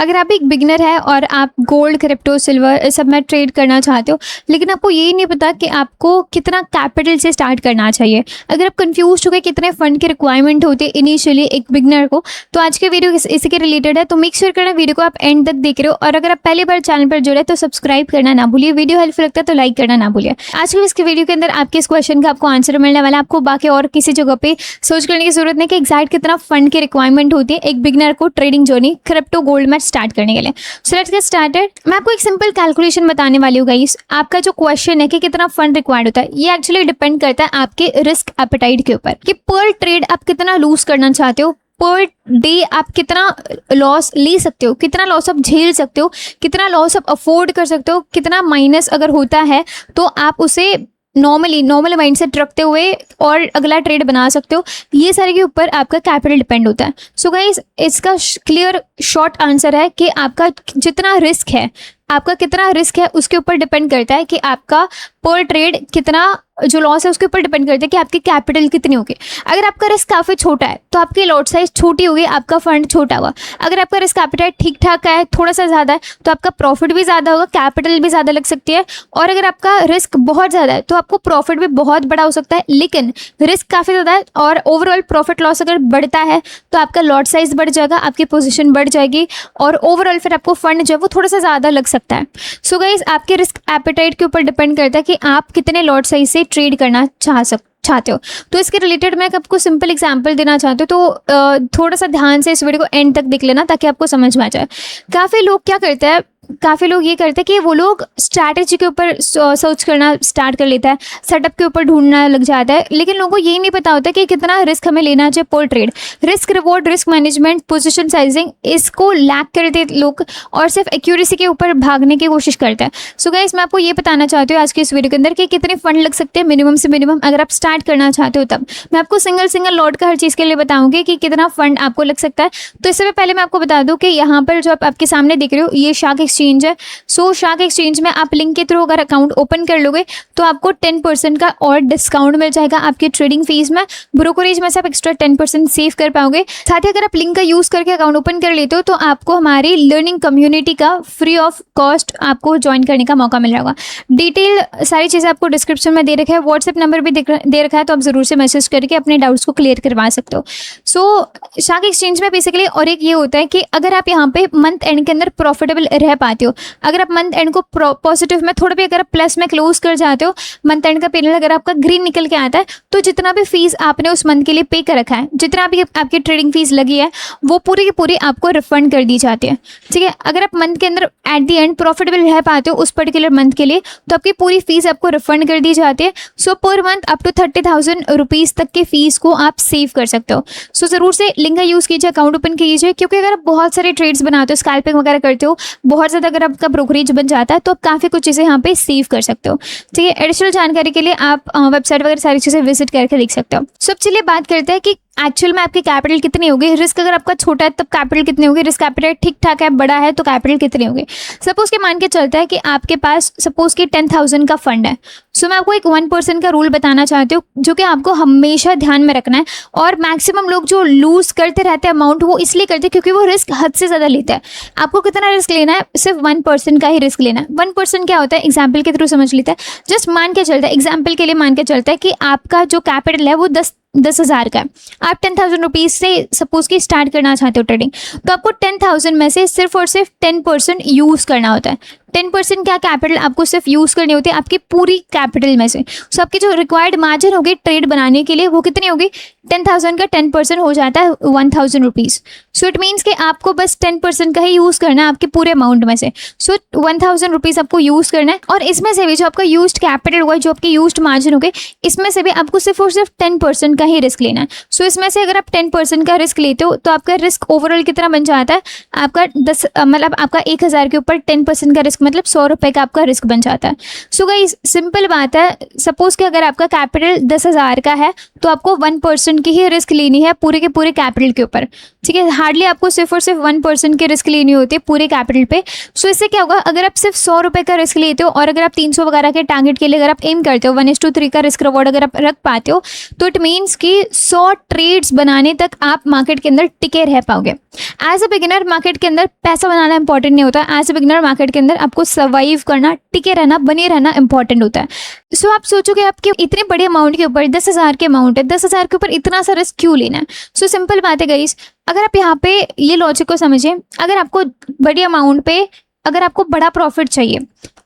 अगर आप एक बिगिनर है और आप गोल्ड, क्रिप्टो, सिल्वर सब में ट्रेड करना चाहते हो, लेकिन आपको ये नहीं पता कि आपको कितना कैपिटल से स्टार्ट करना चाहिए, अगर आप कंफ्यूज हो गए कितने फंड की रिक्वायरमेंट होती है इनिशियली एक बिगिनर को, तो आज के वीडियो इसी के रिलेटेड है। तो मेक श्योर करना वीडियो को आप एंड तक देख रहे हो, और अगर आप पहली बार चैनल पर जुड़े तो सब्सक्राइब करना ना भूलिए, वीडियो हेल्पफुल लगता है तो लाइक करना ना भूलिए। आज के इस वीडियो के अंदर आपके इस क्वेश्चन का आपको आंसर मिलने वाला है। आपको बाकी और किसी जगह पे सर्च करने की जरूरत नहीं कि एग्जैक्ट कितना फंड की रिक्वायरमेंट होती है एक बिगिनर को ट्रेडिंग जर्नी क्रिप्टो गोल्ड में स्टार्ट करने के लिए। So let's get started. मैं आपको एक सिंपल कैलकुलेशन बताने वाली हूँ गाइस। आपका जो क्वेश्चन है कि कितना फंड रिक्वायर्ड होता है, ये एक्चुअली डिपेंड करता है आपके रिस्क एपेटाइट के ऊपर कि पर ट्रेड आप कितना लूज करना चाहते हो, पर डे आप कितना लॉस ले सकते हो, कितना लॉस आप झेल सकते हो, कितना लॉस आप अफोर्ड कर सकते हो, कितना माइनस अगर होता है तो आप उसे नॉर्मल माइंडसेट रखते हुए और अगला ट्रेड बना सकते हो। ये सारे के ऊपर आपका कैपिटल डिपेंड होता है। सो गाइस, इसका क्लियर शॉर्ट आंसर है कि आपका जितना रिस्क है, आपका कितना रिस्क है उसके ऊपर डिपेंड करता है कि आपका पर ट्रेड कितना जो लॉस है उसके ऊपर डिपेंड करता है कि आपकी कैपिटल कितनी होगी। अगर आपका रिस्क काफ़ी छोटा है तो आपकी लॉट साइज छोटी होगी, आपका फंड छोटा होगा। अगर आपका रिस्क कैपिटल ठीक ठाक है, थोड़ा सा ज़्यादा है, तो आपका प्रॉफिट भी ज़्यादा होगा, कैपिटल भी ज़्यादा लग सकती है। और अगर आपका रिस्क बहुत ज़्यादा है तो आपको प्रॉफिट भी बहुत बड़ा हो सकता है, लेकिन रिस्क काफ़ी ज़्यादा है और ओवरऑल प्रॉफिट लॉस अगर बढ़ता है तो आपका लॉट साइज बढ़ जाएगा, आपकी पोजिशन बढ़ जाएगी और ओवरऑल फिर आपको फंड जो है वो थोड़ा सा ज़्यादा लग सकता है। सो गाइस, आपके रिस्क एपेटाइट के ऊपर डिपेंड करता है कि आप कितने लॉट साइज से ट्रेड करना चाहते हो। तो इसके रिलेटेड मैं आपको सिंपल एग्जांपल देना चाहती हूँ, तो थोड़ा सा ध्यान से इस वीडियो को एंड तक देख लेना ताकि आपको समझ में आ जाए। काफ़ी लोग क्या करते हैं, काफ़ी लोग ये करते हैं कि वो लोग स्ट्रैटेजी के ऊपर सर्च करना स्टार्ट कर लेता है, सेटअप के ऊपर ढूंढना लग जाता है, लेकिन लोगों को ये नहीं पता होता कि कितना रिस्क हमें लेना चाहिए पर trade. Risk reward, risk management, position sizing, इसको लैक करते लोग और सिर्फ एक्यूरेसी के ऊपर भागने की कोशिश करते हैं। सो गाइस, मैं आपको ये बताना चाहती हूँ आज के इस वीडियो के अंदर कि कितने फंड लग सकते हैं मिनिमम से मिनिमम अगर आप स्टार्ट करना चाहते हो। तब मैं आपको सिंगल लॉट का हर चीज़ के लिए बताऊँगी कि कितना फंड आपको लग सकता है। तो इससे पहले मैं आपको बता दूँ कि यहाँ पर जो आप आपके सामने देख रहे हो ये शार्क एक्सचेंज है। सो शार्क एक्सचेंज में आप लिंक के थ्रू अगर अकाउंट ओपन कर लोगे तो आपको 10% का और डिस्काउंट मिल जाएगा आपकी ट्रेडिंग फीस में। ब्रोकरेज में से आप एक्स्ट्रा 10% सेव कर पाओगे। साथ ही अगर आप लिंक का यूज़ करके अकाउंट ओपन कर लेते हो तो आपको हमारी लर्निंग कम्युनिटी का फ्री ऑफ कॉस्ट आपको ज्वाइन करने का मौका मिल रहा होगा। डिटेल सारी चीज़ें आपको डिस्क्रिप्शन में दे रखा है, व्हाट्सएप नंबर भी दे रखा है, तो आप ज़रूर से मैसेज करके अपने डाउट्स को क्लियर करवा सकते हो। सो शार्क एक्सचेंज में बेसिकली और एक ये होता है कि अगर आप यहाँ पे मंथ एंड के अंदर प्रॉफिटेबल रह पाते हो, अगर आप मंथ एंड को पॉजिटिव में थोड़ा भी अगर आप प्लस में क्लोज कर जाते हो, मंथ एंड का पीरियड अगर आपका ग्रीन निकल के आता है, तो जितना भी फीस आपने उस मंथ के लिए पे कर रखा है, जितना भी आपकी ट्रेडिंग फीस लगी है, वो पूरी की पूरी आपको रिफंड कर दी जाती है। ठीक है, अगर आप मंथ के अंदर एट द एंड प्रॉफिटेबल रह पाते हो उस पर्टिकुलर मंथ के लिए, तो आपकी पूरी फीस आपको रिफंड कर दी जाती है। सो per month up to 30,000 rupees तक की फीस को आप सेव कर सकते हो। सो ज़रूर से लिंक का यूज़ कीजिए, अकाउंट ओपन कीजिए, क्योंकि अगर आप बहुत सारे ट्रेड्स बनाते हो, स्कैल्पिंग वगैरह करते हो, बहुत ज़्यादा अगर आपका ब्रोकरेज बन जाता है तो आप काफ़ी कुछ चीज़ें यहाँ पे सेव कर सकते हो। ठीक है, एडिशनल जानकारी के लिए आप वेबसाइट वगैरह सारी चीज़ें विजिट करके देख सकते हो। सब चलिए बात करते हैं कि एक्चुअल में आपकी कैपिटल कितनी होगी। रिस्क अगर आपका छोटा है तब कैपिटल कितनी होगी, रिस्क कैपिटल ठीक ठाक है, बड़ा है तो कैपिटल कितनी होगी। सपोज के मान के चलता है कि आपके पास सपोज कि 10,000 का फंड है। सो मैं आपको एक 1% का रूल बताना चाहती हूँ जो कि आपको हमेशा ध्यान में रखना है। और मैक्सिमम लोग जो लूज करते रहते हैं अमाउंट, वो इसलिए करते हैं क्योंकि वो रिस्क हद से ज़्यादा लेता है। आपको कितना रिस्क लेना है, सिर्फ 1% का ही रिस्क लेना है। 1% क्या होता है, एग्जाम्पल के थ्रू समझ लेता है। जस्ट मान के चलता है, एग्जाम्पल के लिए मान के चलता है कि आपका जो कैपिटल है वो 10,000 का है। आप 10,000 रुपीज़ से सपोज कि स्टार्ट करना चाहते हो ट्रेडिंग, तो आपको 10,000 में से सिर्फ और सिर्फ 10% यूज़ करना होता है। 10% क्या कैपिटल आपको सिर्फ यूज़ करनी होती है आपकी पूरी कैपिटल में से। सो आपकी जो रिक्वायर्ड मार्जिन होगी ट्रेड बनाने के लिए वो कितनी होगी, 10,000 का 10% हो जाता है 1,000 रुपीज़। सो इट मीन्स कि आपको बस 10% का ही यूज़ करना है आपके पूरे अमाउंट में से। सो 1,000 रुपीज़ आपको यूज़ करना है, और इसमें से भी जो आपका यूज्ड कैपिटल होगा, जो आपकी यूज्ड मार्जिन होगी, इसमें से भी आपको सिर्फ और सिर्फ 10% का ही रिस्क लेना है। सो इसमें से अगर आप 10% का रिस्क लेते हो तो आपका रिस्क ओवरऑल कितना बन जाता है, आपका 10 मतलब आपका 1,000 के ऊपर 10% का रिस्क मतलब 100 रुपये का आपका रिस्क बन जाता है। सो गाइस सिंपल बात है, सपोज कि अगर आपका कैपिटल 10,000 का है तो आपको 1% की ही रिस्क लेनी है पूरे के पूरे कैपिटल के ऊपर, ठीक है। हार्डली आपको सिर्फ और सिर्फ 1% की रिस्क लेनी होती है पूरे कैपिटल पे। सो इससे क्या होगा, अगर आप सिर्फ 100 रुपये का रिस्क लेते हो और अगर आप 300 वगैरह के टारगेट के लिए अगर आप एम करते हो 1:3 का रिस्क रिवॉर्ड अगर आप रख पाते हो, तो इट मीन्स कि 100 ट्रेड्स बनाने तक आप मार्केट के अंदर टिके रह पाओगे। एज अ बिगिनर मार्केट के अंदर पैसा बनाना इंपॉर्टेंट नहीं होता, एज अ बिगिनर मार्केट के अंदर आपको सर्वाइव करना, टिके रहना, बने रहना इंपॉर्टेंट होता है। सो आप सोचोगे आपके इतने बड़े अमाउंट के ऊपर 10,000 के अमाउंट है, 10,000 के ऊपर इतना सा रिस्क क्यों लेना है। सो सिंपल बात है गाइस, अगर आप यहाँ पे ये लॉजिक को समझें, अगर आपको बड़ी अमाउंट पे अगर आपको बड़ा प्रॉफिट चाहिए,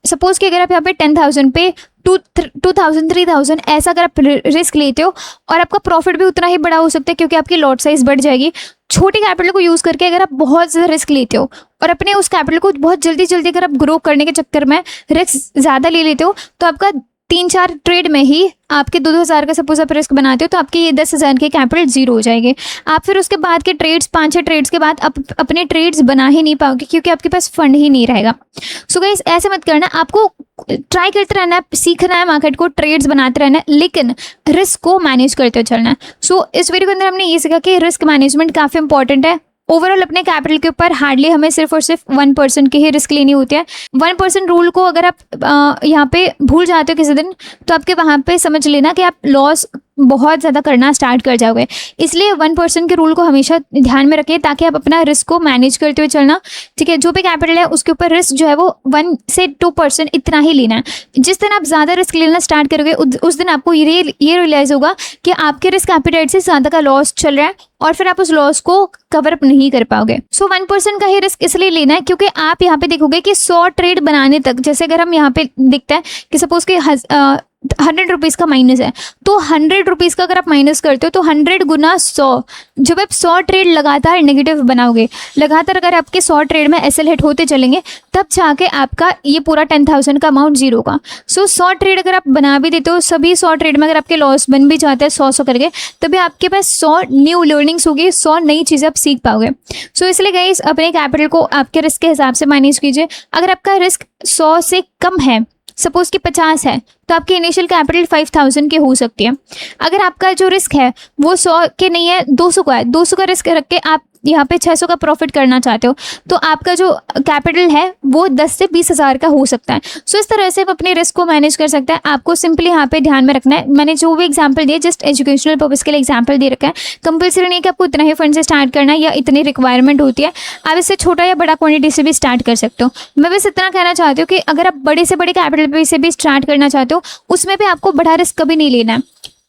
सपोज कि अगर आप यहाँ पे 10,000 पे 2,000 3,000 ऐसा अगर आप रिस्क लेते हो और आपका प्रॉफिट भी उतना ही बड़ा हो सकता है क्योंकि आपकी लॉट साइज बढ़ जाएगी। छोटे कैपिटल को यूज़ करके अगर आप बहुत ज़्यादा रिस्क लेते हो और अपने उस कैपिटल को बहुत जल्दी जल्दी अगर आप ग्रो करने के चक्कर में रिस्क ज़्यादा ले लेते हो, तो आपका 3-4 ट्रेड में ही आपके 2,000 का सपोज आप रिस्क बनाते हो तो आपके ये 10,000 के कैपिटल जीरो हो जाएंगे। आप फिर उसके बाद के ट्रेड्स 5-6 ट्रेड्स के बाद आप अपने ट्रेड्स बना ही नहीं पाओगे क्योंकि आपके पास फंड ही नहीं रहेगा। सो गाइस ऐसे मत करना, आपको ट्राई करते रहना है, सीखना है मार्केट को, ट्रेड्स बनाते रहना है, लेकिन रिस्क को मैनेज करते चलना है। सो इस वीडियो के अंदर हमने ये सीखा कि रिस्क मैनेजमेंट काफ़ी इंपॉर्टेंट है। ओवरऑल अपने कैपिटल के ऊपर हार्डली हमें सिर्फ और सिर्फ 1% की ही रिस्क लेनी होती है। 1% रूल को अगर आप यहाँ पे भूल जाते हो किसी दिन, तो आपके वहाँ पे समझ लेना कि आप लॉस बहुत ज़्यादा करना स्टार्ट कर जाओगे। इसलिए 1% के रूल को हमेशा ध्यान में रखें ताकि आप अपना रिस्क को मैनेज करते हुए चलना, ठीक है। जो भी कैपिटल है उसके ऊपर रिस्क जो है वो 1 से 2% इतना ही लेना है। जिस दिन आप ज़्यादा रिस्क लेना स्टार्ट करोगे उस दिन आपको ये रियलाइज़ होगा कि आपके रिस्क एपेटाइट से ज़्यादा का लॉस चल रहा है और फिर आप उस लॉस को कवर अप नहीं कर पाओगे। सो 1% का ही रिस्क इसलिए लेना है क्योंकि आप यहाँ पे देखोगे कि 100 ट्रेड बनाने तक, जैसे अगर हम यहाँ पे दिखता है कि सपोज कि 100 रुपीज़ का माइनस है, तो 100 रुपीज़ का अगर आप माइनस करते हो तो 100 गुना 100, जब आप 100 ट्रेड लगातार नेगेटिव बनाओगे, लगातार अगर आपके 100 ट्रेड में एसएल हिट होते चलेंगे, तब जाके आपका ये पूरा 10,000 का अमाउंट जीरो होगा। सो 100 ट्रेड अगर आप बना भी देते हो, सभी 100 ट्रेड में अगर आपके लॉस बन भी जाते हैं 100 करके, तभी आपके पास 100 न्यू लर्निंग्स होगी, 100 नई चीज़ें आप सीख पाओगे। सो इसलिए गाइस अपने कैपिटल को आपके रिस्क के हिसाब से मैनेज कीजिए। अगर आपका रिस्क 100 से कम है, सपोज कि 50 है, तो आपकी इनिशियल कैपिटल 5,000 की हो सकती है। अगर आपका जो रिस्क है वो 100 के नहीं है, 200 का है, 200 का रिस्क रख के आप यहाँ पे 600 का प्रॉफिट करना चाहते हो, तो आपका जो कैपिटल है वो 10 से 20,000 का हो सकता है। सो इस तरह से आप अपने रिस्क को मैनेज कर सकते हैं। आपको सिंपली यहाँ पे ध्यान में रखना है, मैंने जो भी एग्जांपल दिए जस्ट एजुकेशनल पर्पस के लिए एग्जांपल दे रखा है। कंपल्सरी नहीं कि आपको इतना ही फंड से स्टार्ट करना है या इतनी रिक्वायरमेंट होती है, आप इससे छोटा या बड़ा क्वान्टिटी से भी स्टार्ट कर सकते हो। मैं बस इतना कहना चाहती हूँ कि अगर आप बड़े से बड़े कैपिटल पे से भी स्टार्ट करना चाहते हो, उसमें भी आपको बड़ा रिस्क कभी नहीं लेना है,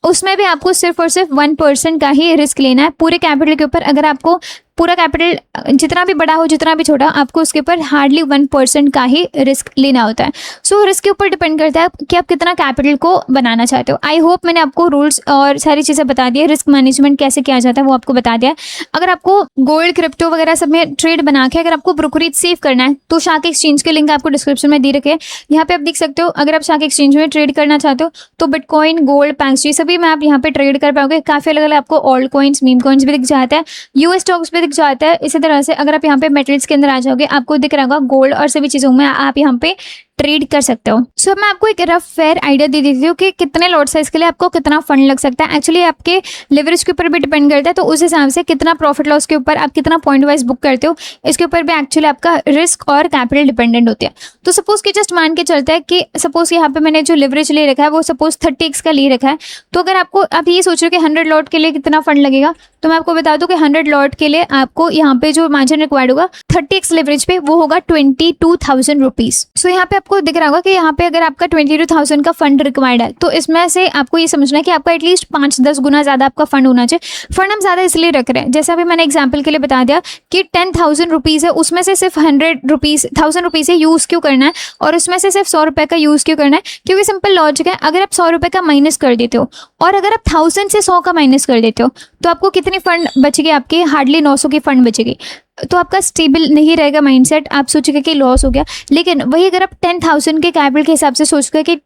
उसमें भी आपको सिर्फ और सिर्फ 1% का ही रिस्क लेना है पूरे कैपिटल के ऊपर। अगर आपको पूरा कैपिटल जितना भी बड़ा हो जितना भी छोटा, आपको उसके ऊपर हार्डली 1% का ही रिस्क लेना होता है। सो रिस्क के ऊपर डिपेंड करता है कि आप कितना कैपिटल को बनाना चाहते हो। आई होप मैंने आपको रूल्स और सारी चीज़ें बता दी है, रिस्क मैनेजमेंट कैसे किया जाता है वो आपको बता दिया है। अगर आपको गोल्ड, क्रिप्टो वगैरह सब में ट्रेड बना के अगर आपको ब्रोकरेज सेव करना है तो शार्क एक्सचेंज के लिंक आपको डिस्क्रिप्शन में दे रखे हैं, यहाँ पे आप देख सकते हो। अगर आप शार्क एक्सचेंज में ट्रेड करना चाहते हो तो बिटकॉइन, गोल्ड, पैंक्स सभी में आप यहाँ पे ट्रेड कर पाओगे। काफ़ी अलग अलग आपको ऑल्ट कॉइन्स, मीम कॉइन्स भी दिख जाता है, यूएस स्टॉक्स भी दिख जाता है। इसी तरह से अगर आप यहाँ पे मेटल्स के अंदर आ जाओगे, आपको दिख रहा होगा गोल्ड और सभी चीज़ों में आप यहाँ पे ट्रेड कर सकते हो। सो मैं आपको एक रफ फेयर आइडिया दे देती हूँ कि कितने लॉट साइज के लिए आपको कितना फंड लग सकता है। एक्चुअली आपके लेवरेज के ऊपर भी डिपेंड करता है, तो उस हिसाब से कितना प्रॉफिट लॉस के ऊपर आप कितना पॉइंट वाइज बुक करते हो, इसके ऊपर भी एक्चुअली आपका रिस्क और कैपिटल डिपेंडेंट होती है। तो सपोज कि जस्ट मान के चलता है कि सपोज यहाँ पे मैंने जो लेवरेज ले रखा है वो सपोज 30x का ले रखा है, तो अगर आपको आप ये सोच रहे हो कि 100 लॉट के लिए कितना फंड लगेगा, तो मैं आपको बता दूं कि 100 लॉट के लिए आपको यहाँ पे जो मार्जिन रिक्वायर्ड होगा 30x लेवरेज पे वो होगा 22,000 रुपीज़। सो यहाँ पे आपको दिख रहा होगा कि यहाँ पे अगर आपका 22,000 का फंड रिक्वायर्ड है, तो इसमें से आपको ये समझना है कि आपका एटलीस्ट 5-10 गुना ज़्यादा आपका फंड होना चाहिए। फंड हम ज़्यादा इसलिए रख रहे हैं, जैसे अभी मैंने एग्जाम्पल के लिए बता दिया कि 10,000 रुपीज़ है, उसमें से सिर्फ 1,000 रुपीज़ यूज़ क्यों करना है और उसमें से सिर्फ 100 रुपये का यूज़ क्यों करना है, क्योंकि सिंपल लॉजिक है, अगर आप 100 रुपये का माइनस कर देते हो और अगर आप 1000 से 100 का माइनस कर देते हो तो आपको कितनी फंड बचेगी, आपकी हार्डली 900 की फंड बचेगी। तो आपका स्टेबल नहीं रहेगा माइंडसेट, आप सोचेंगे कि लॉस हो गया। लेकिन वही अगर आप 10,000 के कैपिटल के हिसाब से सोचोगे कि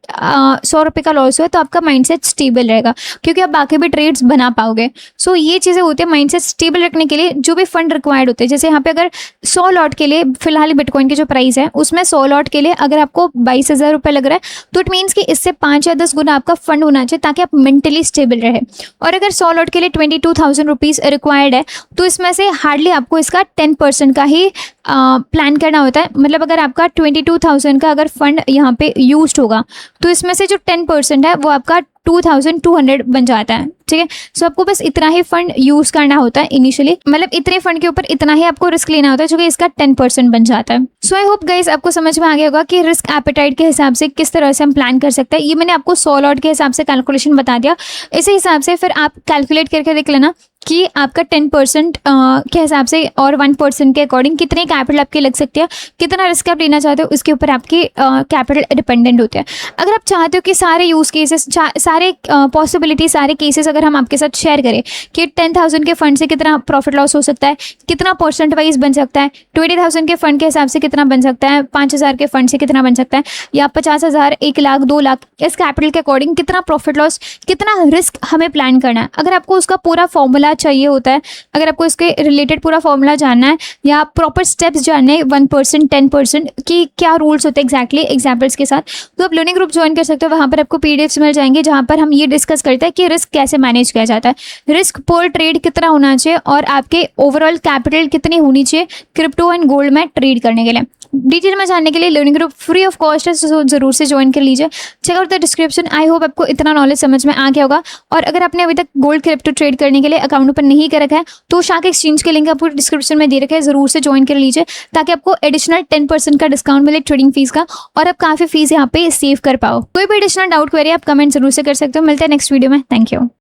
100 रुपये का लॉस हुआ, तो आपका माइंडसेट स्टेबल रहेगा, क्योंकि आप बाकी भी ट्रेड्स बना पाओगे। सो ये चीज़ें होती है माइंडसेट स्टेबल रखने के लिए। जो भी फंड रिक्वायर्ड होते हैं, जैसे यहाँ पे अगर 100 लॉट के लिए फिलहाल बिटकॉइन की जो प्राइस है उसमें 100 लॉट के लिए अगर आपको 22,000 रुपये लग रहा है, तो इट मीन्स कि इससे 5 या 10 गुना आपका फंड होना चाहिए, ताकि आप मेंटली स्टेबल रहे। और अगर 100 लॉट के लिए 22,000 रुपीज़ रिक्वायर्ड है, तो इसमें से हार्डली आपको इसका 10% का ही प्लान करना होता है। मतलब अगर आपका 22,000 का अगर फंड यहाँ पे यूज होगा, तो इसमें से जो 10% है वो आपका 2,200 बन जाता है। ठीक है, सो आपको बस इतना ही फंड यूज करना होता है इनिशियली, मतलब इतने फंड के ऊपर इतना ही आपको रिस्क लेना होता है, जो कि इसका 10% बन जाता है। सो आई होप गाइस आपको समझ में आ गया होगा कि रिस्क एपेटाइट के हिसाब से किस तरह से हम प्लान कर सकते हैं। ये मैंने आपको 100 लॉट के हिसाब से कैलकुलेशन बता दिया। इसी हिसाब से फिर आप कैलकुलेट करके देख लेना कि आपका 10% के हिसाब से और 1% के अकॉर्डिंग कितने कैपिटल आपके लग सकती है, कितना रिस्क आप लेना चाहते हो, उसके ऊपर आपकी कैपिटल डिपेंडेंट होते हैं। अगर आप चाहते हो कि सारे यूज़ केसेस, सारे पॉसिबिलिटी, सारे केसेस अगर हम आपके साथ शेयर करें कि 10,000 के फंड से कितना प्रॉफिट लॉस हो सकता है, कितना परसेंट वाइज बन सकता है, 20,000 के फंड के हिसाब से कितना बन सकता है, 5,000 के फंड से कितना बन सकता है, या 50,000, 1 लाख, 2 लाख, इस कैपिटल के अकॉर्डिंग कितना प्रॉफिट लॉस, कितना रिस्क हमें प्लान करना है। अगर आपको उसका पूरा फॉर्मूला चाहिए होता है, अगर आपको इसके रिलेटेड पूरा फॉर्मूला जानना है या प्रॉपर स्टेप्स जानने हैं 1%, 10% की क्या रूल्स होते हैं एग्जैक्टली एग्जाम्पल्स के साथ, तो आप लर्निंग ग्रुप ज्वाइन कर सकते हो। वहाँ पर आपको पीडीएफ्स मिल जाएंगे, जहाँ पर हम ये डिस्कस करते हैं कि रिस्क कैसे मैनेज किया जाता है, रिस्क पर ट्रेड कितना होना चाहिए, और आपके ओवरऑल कैपिटल कितनी होनी चाहिए क्रिप्टो एंड गोल्ड में ट्रेड करने के लिए। डिटेल में जानने के लिए learning group free of cost है, तो जरूर से ज्वाइन कर लीजिए। Check out the description. I hope आपको इतना नॉलेज समझ में आ गया होगा। और अगर आपने अभी तक गोल्ड क्रिप्टो ट्रेड करने के लिए अकाउंट ओपन नहीं कर रखा है, तो शार्क एक्सचेंज के लिंक आपको डिस्क्रिप्शन में दे रखा है, जरूर से ज्वाइन कर लीजिए, ताकि आपको एडिशनल 10% का डिस्काउंट मिले ट्रेडिंग फीस का, और आप काफ़ी फीस यहाँ पे सेव कर पाओ। कोई भी एडिशनल डाउट क्वेरी आप कमेंट जरूर से कर सकते हो। मिलते हैं नेक्स्ट वीडियो में। Thank you.